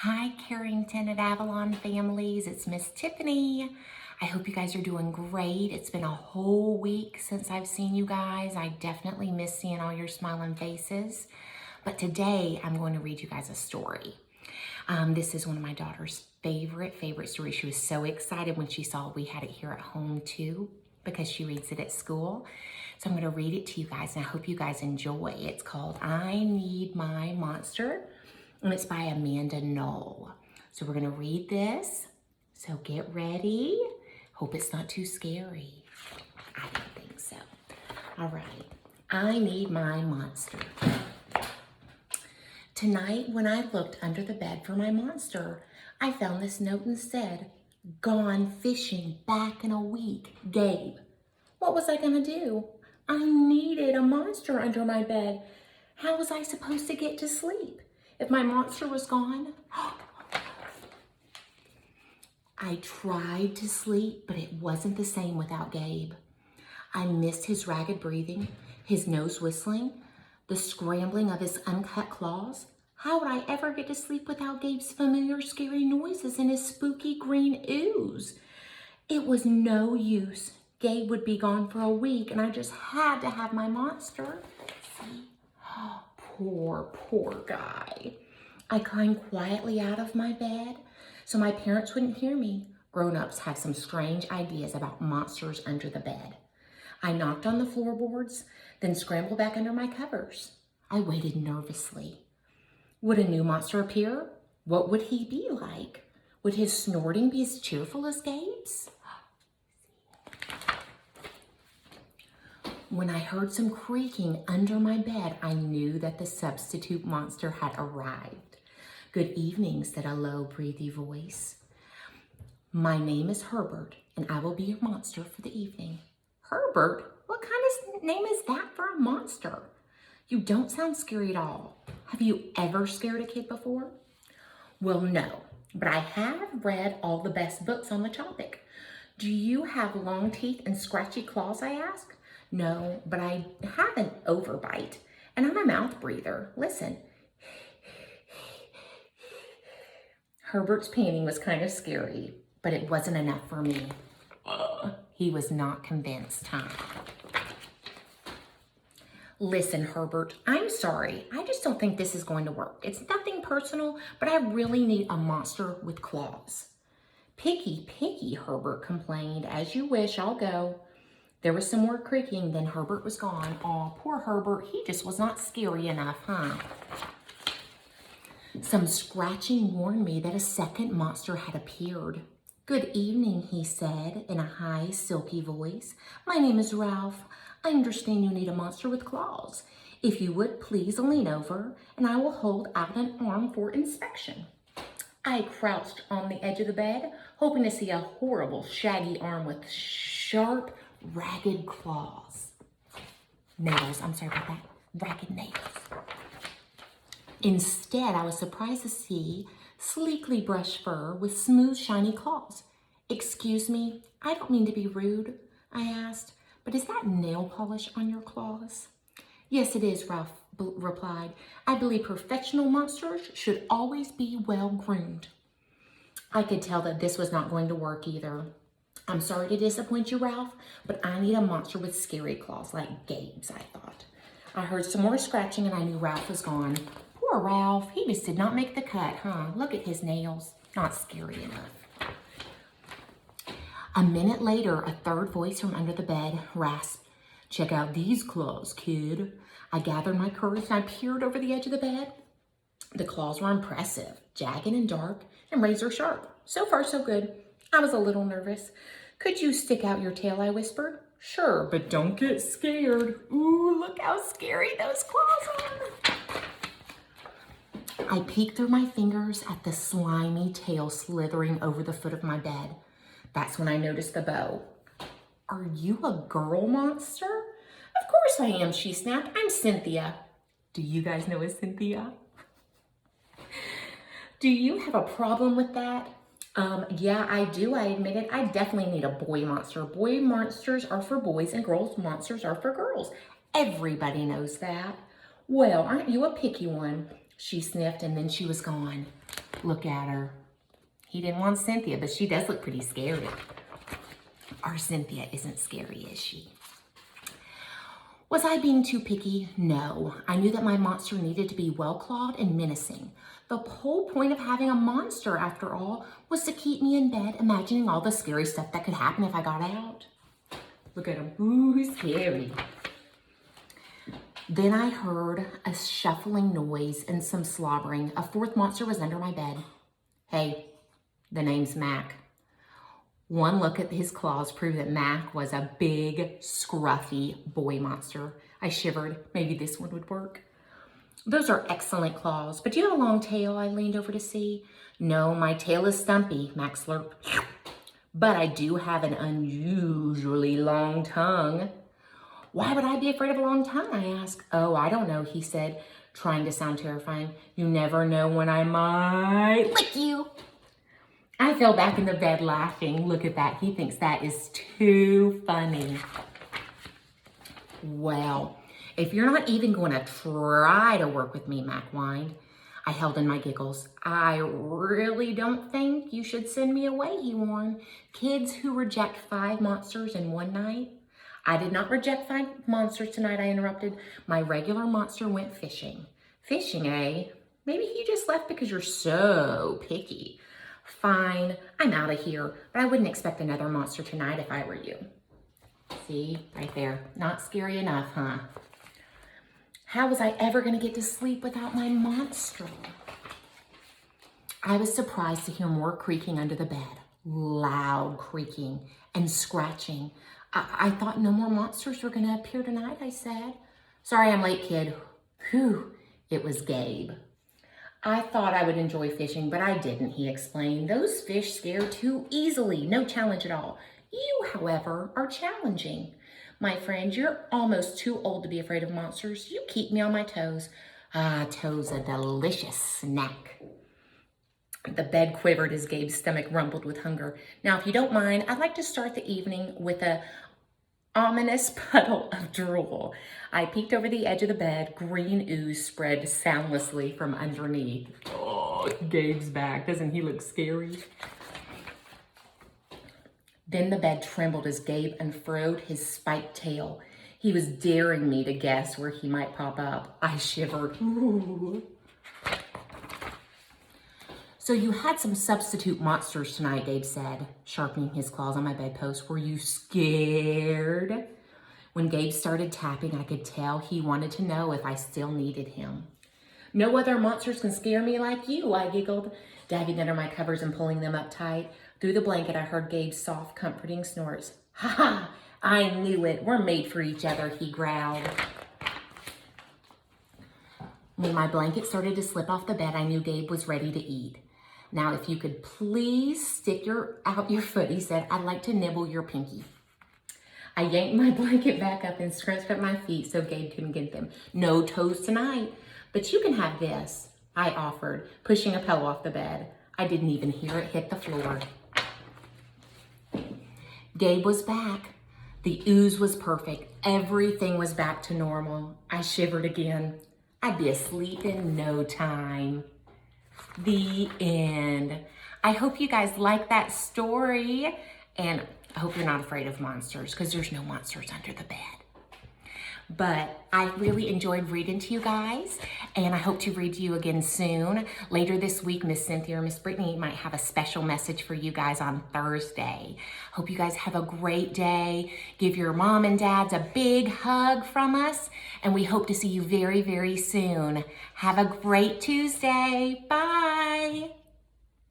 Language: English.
Hi, Carrington and Avalon families. It's Miss Tiffany. I hope you guys are doing great. It's been a whole week since I've seen you guys. I definitely miss seeing all your smiling faces. But today I'm going to read you guys a story. This is one of my daughter's favorite stories. She was so excited when she saw we had it here at home too, because she reads it at school. So I'm going to read it to you guys, and I hope you guys enjoy. It's called I Need My Monster, and it's by Amanda Noll. So we're going to read this. So get ready. Hope it's not too scary. I don't think so. All right. I Need My Monster. Tonight, when I looked under the bed for my monster, I found this note and said, "Gone fishing back in a week, Gabe." What was I gonna do? I needed a monster under my bed. How was I supposed to get to sleep if my monster was gone? I tried to sleep, but it wasn't the same without Gabe. I missed his ragged breathing, his nose whistling, the scrambling of his uncut claws. How would I ever get to sleep without Gabe's familiar scary noises and his spooky green ooze? It was no use. Gabe would be gone for a week, and I just had to have my monster. See? Oh, poor guy. I climbed quietly out of my bed so my parents wouldn't hear me. Grown-ups have some strange ideas about monsters under the bed. I knocked on the floorboards, then scrambled back under my covers. I waited nervously. Would a new monster appear? What would he be like? Would his snorting be as cheerful as Gabe's? When I heard some creaking under my bed, I knew that the substitute monster had arrived. "Good evening," said a low, breathy voice. "My name is Herbert, and I will be your monster for the evening." Herbert? What kind of name is that for a monster? You don't sound scary at all. Have you ever scared a kid before? Well, no, but I have read all the best books on the topic. Do you have long teeth and scratchy claws, I asked. No, but I have an overbite, and I'm a mouth breather. Listen. Herbert's panting was kind of scary, but it wasn't enough for me. He was not convinced, huh? Listen, Herbert, I'm sorry. I just don't think this is going to work. It's nothing personal, but I really need a monster with claws. Picky, Herbert complained. As you wish, I'll go. There was some more creaking, then Herbert was gone. Aw, poor Herbert, he just was not scary enough, huh? Some scratching warned me that a second monster had appeared. "Good evening," he said in a high, silky voice. "My name is Ralph. I understand you need a monster with claws. If you would please lean over, and I will hold out an arm for inspection." I crouched on the edge of the bed, hoping to see a horrible, shaggy arm with sharp, ragged claws. Nails, I'm sorry about that. Ragged nails. Instead, I was surprised to see sleekly brushed fur with smooth, shiny claws. "Excuse me, I don't mean to be rude," I asked, "but is that nail polish on your claws?" "Yes, it is," Ralph replied. "I believe professional monsters should always be well groomed." I could tell that this was not going to work either. "I'm sorry to disappoint you, Ralph, but I need a monster with scary claws like Gabe's," I thought. I heard some more scratching, and I knew Ralph was gone. Poor Ralph, he just did not make the cut, huh? Look at his nails. Not scary enough. A minute later, a third voice from under the bed rasped, "Check out these claws, kid." I gathered my courage and I peered over the edge of the bed. The claws were impressive, jagged and dark, and razor sharp. So far, so good. I was a little nervous. "Could you stick out your tail?" I whispered. "Sure, but don't get scared." Ooh, look how scary those claws are. I peeked through my fingers at the slimy tail slithering over the foot of my bed. That's when I noticed the bow. "Are you a girl monster?" "Of course I am," she snapped. "I'm Cynthia." Do you guys know a Cynthia? Do you have a problem with that? Yeah, I do, I admitted. I definitely need a boy monster. Boy monsters are for boys and girls monsters are for girls. Everybody knows that. "Well, aren't you a picky one?" She sniffed, and then she was gone. Look at her. He didn't want Cynthia, but she does look pretty scary. Our Cynthia isn't scary, is she? Was I being too picky? No. I knew that my monster needed to be well-clawed and menacing. The whole point of having a monster, after all, was to keep me in bed, imagining all the scary stuff that could happen if I got out. Look at him. Ooh, scary. Then I heard a shuffling noise and some slobbering. A fourth monster was under my bed. Hey, the name's Mac. One look at his claws proved that Mac was a big, scruffy boy monster. I shivered. Maybe this one would work. Those are excellent claws, but do you have a long tail? I leaned over to see. No, my tail is stumpy, Mac slurped. But I do have an unusually long tongue. Why would I be afraid of a long tongue? I asked. Oh, I don't know, he said, trying to sound terrifying. You never know when I might lick you. I fell back in the bed laughing. Look at that. He thinks that is too funny. Well, if you're not even going to try to work with me, Mac whined. I held in my giggles. I really don't think you should send me away, he warned. Kids who reject 5 monsters in one night. I did not reject 5 monsters tonight, I interrupted. My regular monster went fishing. Fishing, eh? Maybe he just left because you're so picky. Fine, I'm out of here, but I wouldn't expect another monster tonight if I were you. See, right there. Not scary enough, huh? How was I ever going to get to sleep without my monster? I was surprised to hear more creaking under the bed. Loud creaking and scratching. I thought no more monsters were going to appear tonight, I said. Sorry I'm late, kid. Whew, it was Gabe. I thought I would enjoy fishing, but I didn't, he explained. Those fish scare too easily, no challenge at all. You, however, are challenging. My friend, you're almost too old to be afraid of monsters. You keep me on my toes. Ah, toes, a delicious snack. The bed quivered as Gabe's stomach rumbled with hunger. Now, if you don't mind, I'd like to start the evening with a ominous puddle of drool. I peeked over the edge of the bed. Green ooze spread soundlessly from underneath. Oh, Gabe's back. Doesn't he look scary? Then the bed trembled as Gabe unfurled his spiked tail. He was daring me to guess where he might pop up. I shivered. Ooh. So you had some substitute monsters tonight, Gabe said, sharpening his claws on my bedpost. Were you scared? When Gabe started tapping, I could tell he wanted to know if I still needed him. No other monsters can scare me like you, I giggled, diving under my covers and pulling them up tight. Through the blanket, I heard Gabe's soft, comforting snorts. Ha ha! I knew it. We're made for each other, he growled. When my blanket started to slip off the bed, I knew Gabe was ready to eat. Now, if you could please stick out your foot, he said, I'd like to nibble your pinky. I yanked my blanket back up and scrunched up my feet so Gabe couldn't get them. No toes tonight, but you can have this, I offered, pushing a pillow off the bed. I didn't even hear it hit the floor. Gabe was back. The ooze was perfect. Everything was back to normal. I shivered again. I'd be asleep in no time. The end. I hope you guys like that story, and I hope you're not afraid of monsters, because there's no monsters under the bed. But I really enjoyed reading to you guys, and I hope to read to you again soon. Later this week, Miss Cynthia or Miss Brittany might have a special message for you guys on Thursday. Hope you guys have a great day. Give your mom and dads a big hug from us, and we hope to see you very, very soon. Have a great Tuesday. Bye.